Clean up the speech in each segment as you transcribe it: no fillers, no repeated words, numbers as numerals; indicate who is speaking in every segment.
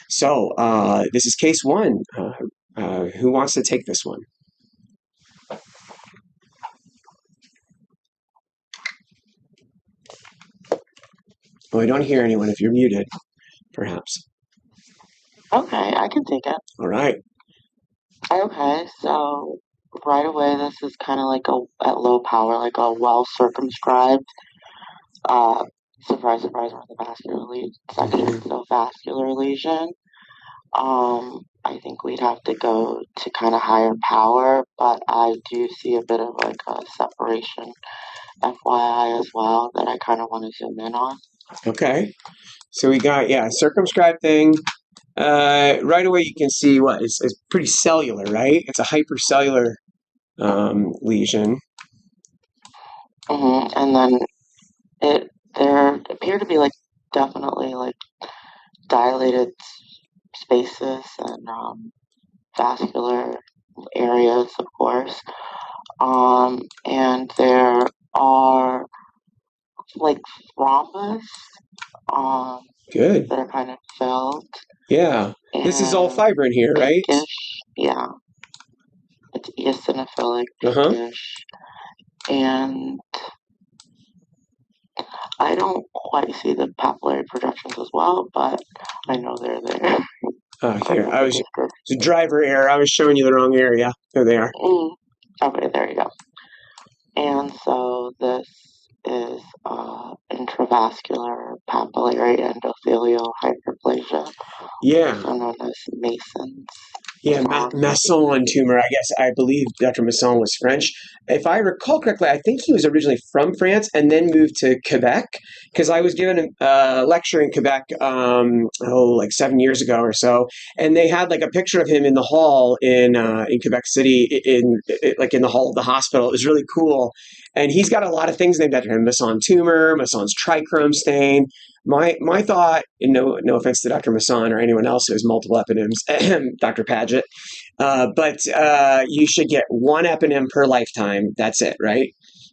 Speaker 1: So this is case one. Who wants to take this one? Oh, I don't hear anyone if you're muted, perhaps.
Speaker 2: Okay, I can take it.
Speaker 1: All right.
Speaker 2: Okay, so right away, this is kind of like at low power, like a well circumscribed, uh, surprise, surprise, with a vascular section,
Speaker 1: Mm-hmm.
Speaker 2: so vascular lesion. I think we'd have to go to kind of higher power, but I do see a bit of like a separation, FYI, as well, that I kind of want to zoom in on.
Speaker 1: Okay. So we got, yeah, circumscribed thing. Right away you can see what it's pretty cellular, right? It's a hypercellular lesion.
Speaker 2: And then there appear to be like definitely like dilated spaces and vascular areas, of course. And there are like thrombus um,
Speaker 1: Good.
Speaker 2: that are kind of filled
Speaker 1: Yeah. This is all
Speaker 2: and
Speaker 1: fibrin here, right?
Speaker 2: pinkish. Yeah, it's eosinophilic,
Speaker 1: Uh-huh.
Speaker 2: pinkish. And I don't quite see the papillary projections as well, but I know they're there. So I
Speaker 1: Here,
Speaker 2: think this is good.
Speaker 1: it's a driver error. I was showing you the wrong area. There they are.
Speaker 2: Mm, okay, there you go. And so this is intravascular papillary endothelial hyperplasia,
Speaker 1: Yeah.
Speaker 2: also known as Mason's
Speaker 1: Yeah,
Speaker 2: tumor.
Speaker 1: Masson tumor. I believe Dr. Masson was French. If I recall correctly, I think he was originally from France and then moved to Quebec because I was given a lecture in Quebec, like 7 years ago or so, and they had like a picture of him in the hall in Quebec City, like in the hall of the hospital. It was really cool, and he's got a lot of things named after him: Masson tumor, Masson's trichrome stain. My thought, and no offense to Dr. Masson or anyone else who has multiple eponyms, Dr. Paget, but you should get one eponym per lifetime. That's it, right?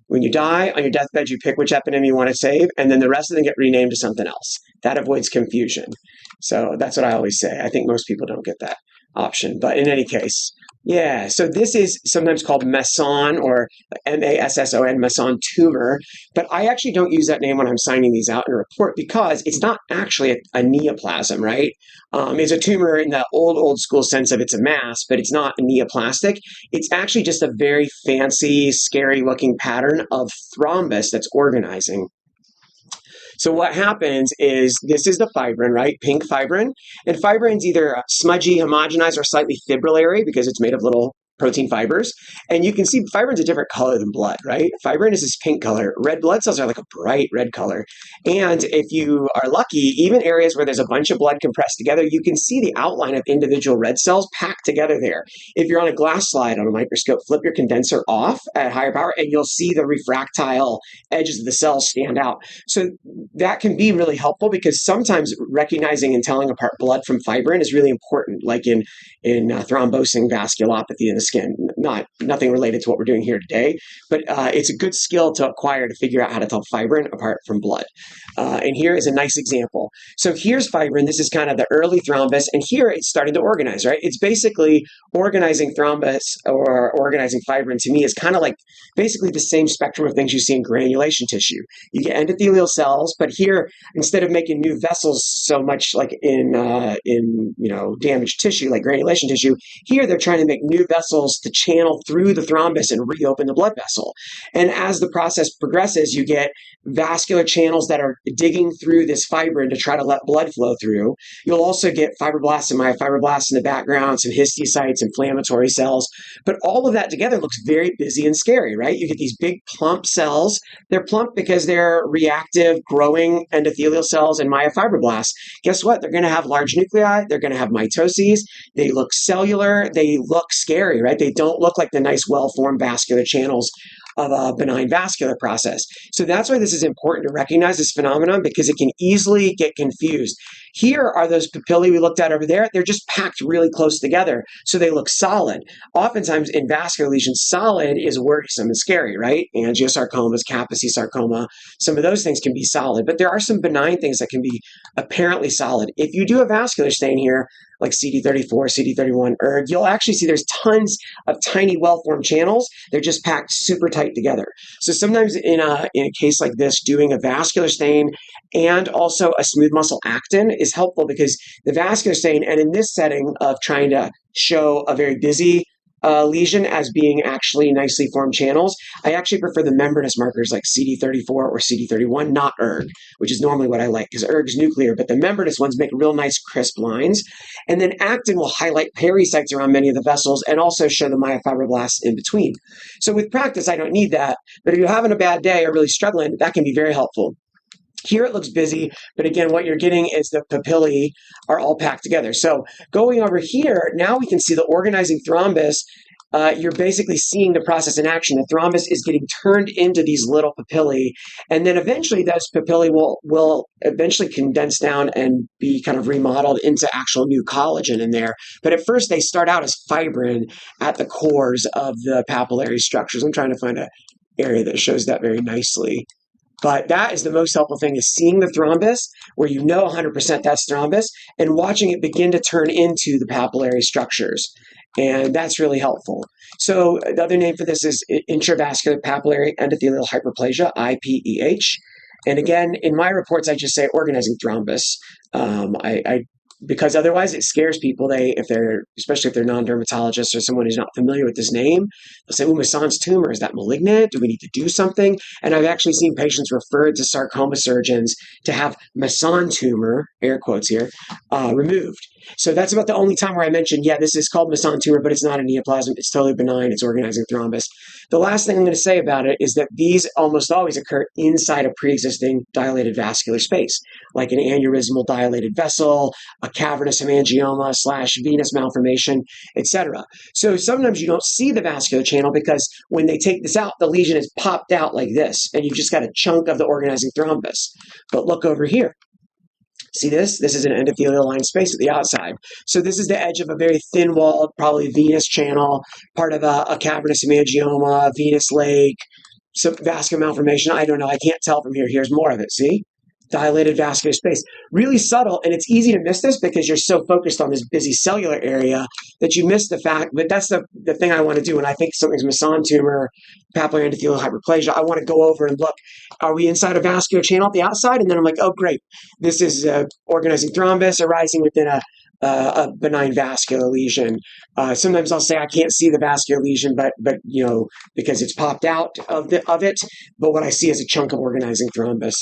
Speaker 1: When you die on your deathbed, you pick which eponym you want to save, and then the rest of them get renamed to something else. That avoids confusion. So that's what I always say. I think most people don't get that option, but in any case, yeah. So this is sometimes called Masson or Masson, Masson tumor, but I actually don't use that name when I'm signing these out in a report because it's not actually a neoplasm, right? It's a tumor in the old school sense of it's a mass, but it's not neoplastic. It's actually just a very fancy, scary looking pattern of thrombus that's organizing. So what happens is this is the fibrin, right? Pink fibrin. And fibrin's either smudgy, homogenized, or slightly fibrillary because it's made of little protein fibers. And you can see fibrin's a different color than blood, right? Fibrin is this pink color. Red blood cells are like a bright red color. And if you are lucky, even areas where there's a bunch of blood compressed together, you can see the outline of individual red cells packed together there. If you're on a glass slide on a microscope, flip your condenser off at higher power and you'll see the refractile edges of the cells stand out. So that can be really helpful because sometimes recognizing and telling apart blood from fibrin is really important, like in thrombosing vasculopathy in the skin. Nothing related to what we're doing here today, but it's a good skill to acquire to figure out how to tell fibrin apart from blood. And here is a nice example. So here's fibrin. This is kind of the early thrombus, and here it's starting to organize, right? It's basically organizing thrombus or organizing fibrin to me is kind of like basically the same spectrum of things you see in granulation tissue. You get endothelial cells, but here instead of making new vessels so much like in damaged tissue like granulation tissue, here they're trying to make new vessels to channel through the thrombus and reopen the blood vessel. And as the process progresses, you get vascular channels that are digging through this fibrin to try to let blood flow through. You'll also get fibroblasts and myofibroblasts in the background, some histiocytes, inflammatory cells, but all of that together looks very busy and scary, right? You get these big plump cells. They're plump because they're reactive, growing endothelial cells and myofibroblasts. Guess what? They're going to have large nuclei. They're going to have mitoses. They look cellular. They look scary, right? They don't look like the nice, well-formed vascular channels of a benign vascular process. So that's why this is important to recognize this phenomenon, because it can easily get confused. Here are those papillae we looked at over there. They're just packed really close together, so they look solid. Oftentimes in vascular lesions, solid is worrisome and scary, right? Angiosarcomas, Kaposi sarcoma, some of those things can be solid, but there are some benign things that can be apparently solid. If you do a vascular stain here, like CD34, CD31, ERG, you'll actually see there's tons of tiny well-formed channels. They're just packed super tight together. So sometimes in a case like this, doing a vascular stain and also a smooth muscle actin is helpful, because the vascular stain, and in this setting of trying to show a very busy lesion as being actually nicely formed channels, I actually prefer the membranous markers like CD34 or CD31, not ERG, which is normally what I like, because ERG is nuclear, but the membranous ones make real nice crisp lines. And then actin will highlight pericytes around many of the vessels and also show the myofibroblasts in between. So with practice, I don't need that, but if you're having a bad day or really struggling, that can be very helpful. Here it looks busy, but again, what you're getting is the papillae are all packed together. So going over here, now we can see the organizing thrombus. You're basically seeing the process in action. The thrombus is getting turned into these little papillae, and then eventually those papillae will eventually condense down and be kind of remodeled into actual new collagen in there. But at first, they start out as fibrin at the cores of the papillary structures. I'm trying to find an area that shows that very nicely. But that is the most helpful thing, is seeing the thrombus where you know 100% that's thrombus and watching it begin to turn into the papillary structures. And that's really helpful. So the other name for this is intravascular papillary endothelial hyperplasia, IPEH. And again, in my reports, I just say organizing thrombus. Because otherwise it scares people. Especially if they're non-dermatologists or someone who's not familiar with this name, they'll say, Masson's tumor, is that malignant? Do we need to do something? And I've actually seen patients referred to sarcoma surgeons to have Masson tumor, air quotes here, removed. So that's about the only time where I mentioned, yeah, this is called Masson tumor, but it's not a neoplasm. It's totally benign. It's organizing thrombus. The last thing I'm going to say about it is that these almost always occur inside a pre-existing dilated vascular space, like an aneurysmal dilated vessel, a cavernous hemangioma / venous malformation, etc. So sometimes you don't see the vascular channel because when they take this out, the lesion is popped out like this, and you've just got a chunk of the organizing thrombus. But look over here. See this? This is an endothelial line space at the outside. So this is the edge of a very thin-walled, probably venous channel, part of a cavernous hemangioma, venous lake, some vascular malformation. I don't know. I can't tell from here. Here's more of it. See? Dilated vascular space. Really subtle, and it's easy to miss this because you're so focused on this busy cellular area that you miss the fact, but that's the thing I want to do when I think something's Masson tumor, papillary endothelial hyperplasia. I want to go over and look, are we inside a vascular channel at the outside? And then I'm like, oh, great. This is organizing thrombus arising within a benign vascular lesion. Sometimes I'll say I can't see the vascular lesion, but because it's popped out of it. But what I see is a chunk of organizing thrombus.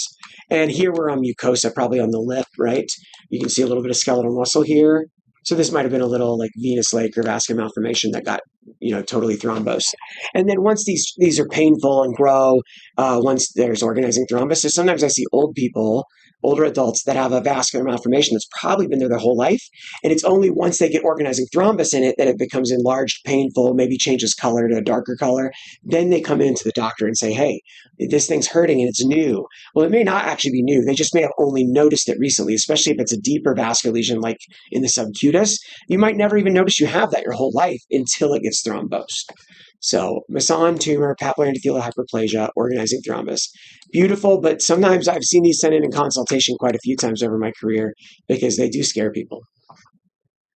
Speaker 1: And here we're on mucosa, probably on the lip, right? You can see a little bit of skeletal muscle here. So this might have been a little like venous lake or vascular malformation that got totally thrombosed. And then once these are painful and grow, once there's organizing thrombus, so sometimes I see older adults that have a vascular malformation that's probably been there their whole life. And it's only once they get organizing thrombus in it that it becomes enlarged, painful, maybe changes color to a darker color. Then they come into the doctor and say, hey, this thing's hurting and it's new. Well, it may not actually be new. They just may have only noticed it recently, especially if it's a deeper vascular lesion like in the subcutis. You might never even notice you have that your whole life until it gets thrombosed. So Masson tumor, papillary endothelial hyperplasia, organizing thrombus. Beautiful, but sometimes I've seen these sent in consultation quite a few times over my career because they do scare people.